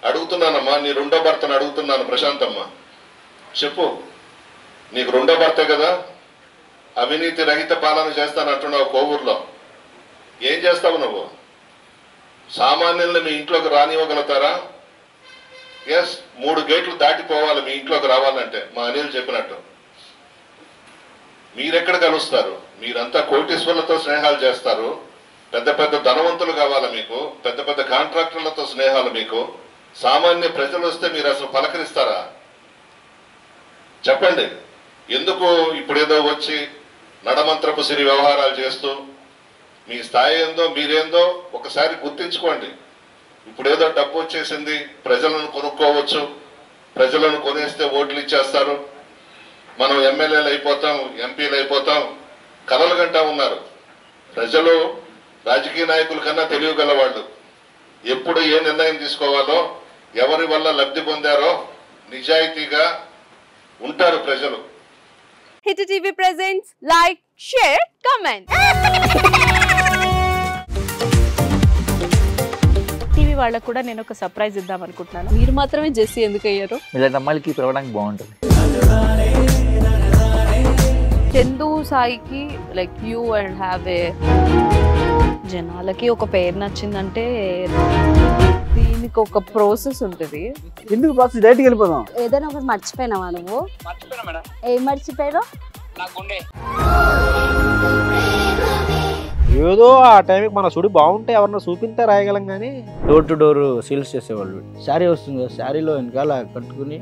అడుగుతున్నానమ్మా, నీ రెండో భర్తను అడుగుతున్నాను. ప్రశాంతమ్మ చెప్పు, నీకు రెండో భర్తే కదా, అవినీతి రహిత పాలన చేస్తానంటున్నావు కోవూరులో. ఏం చేస్తావు నువ్వు? సామాన్యుల్ని మీ ఇంట్లోకి రానివ్వగలుగుతారా? ఎస్, 3 గేట్లు దాటిపోవాలి మీ ఇంట్లోకి రావాలంటే, మా అనిల్ చెప్పినట్టు. మీరెక్కడ కలుస్తారు? మీరంతా కోటీశ్వర్లతో స్నేహాలు చేస్తారు, పెద్ద పెద్ద ధనవంతులు కావాలా మీకు, పెద్ద పెద్ద కాంట్రాక్టర్లతో స్నేహాలు మీకు. సామాన్య ప్రజలు వస్తే మీరు అసలు పలకరిస్తారా? చెప్పండి. ఎందుకు ఇప్పుడేదో వచ్చి నడమంత్రపు సిరి వ్యవహారాలు చేస్తూ మీ స్థాయి ఏందో మీరేందో ఒకసారి గుర్తించుకోండి. ఇప్పుడేదో డబ్బు వచ్చేసింది, ప్రజలను కొనుక్కోవచ్చు, ప్రజలను కొనేస్తే ఓట్లు ఇచ్చేస్తారు, మనం ఎమ్మెల్యేలు అయిపోతాం, ఎంపీలు అయిపోతాం, కలలు గంటా ఉన్నారు. ప్రజలు రాజకీయ నాయకుల కన్నా తెలియగల వాళ్ళు. ఎప్పుడు ఏ నిర్ణయం తీసుకోవాలో, ఎవరి వల్ల లబ్ధి పొందారో నిజాయితీగా ఉంటారు ప్రజలు. Hit TV presents like, share, comment. TV వాళ్ళకు కూడా నేను ఒక సర్ప్రైజ్ ఇద్దాం అనుకుంటున్నాను. మీరు మాత్రమే జెస్సీ ఎందుకు అయ్యారు? ఇలాంటి అమ్మాయిలకి పిలవడానికి బాగుంటుంది. చందు సాయికి like you and have a, జనాలకి ఒక పేరు నచ్చిందంటే దీనికి ఒక ప్రాసెస్ ఉంటుంది. ఎందుకు బాక్స్ డైరెక్ట్కి వెళ్ళిపోదాం. ఏదైనా ఒకటి మర్చిపోయినావా నువ్వు? మర్చిపోయినా మేడం. ఏం మర్చిపోయావు? ఏదో ఆ టైంకి మన సుడి బాగుంటే ఎవరన్నా చూపిస్తే రాయగలం కానీ డోర్ టు డోర్ సేల్స్ చేసేవాళ్ళు. శారీ వస్తుంది, శారీలో వెనకాల కట్టుకుని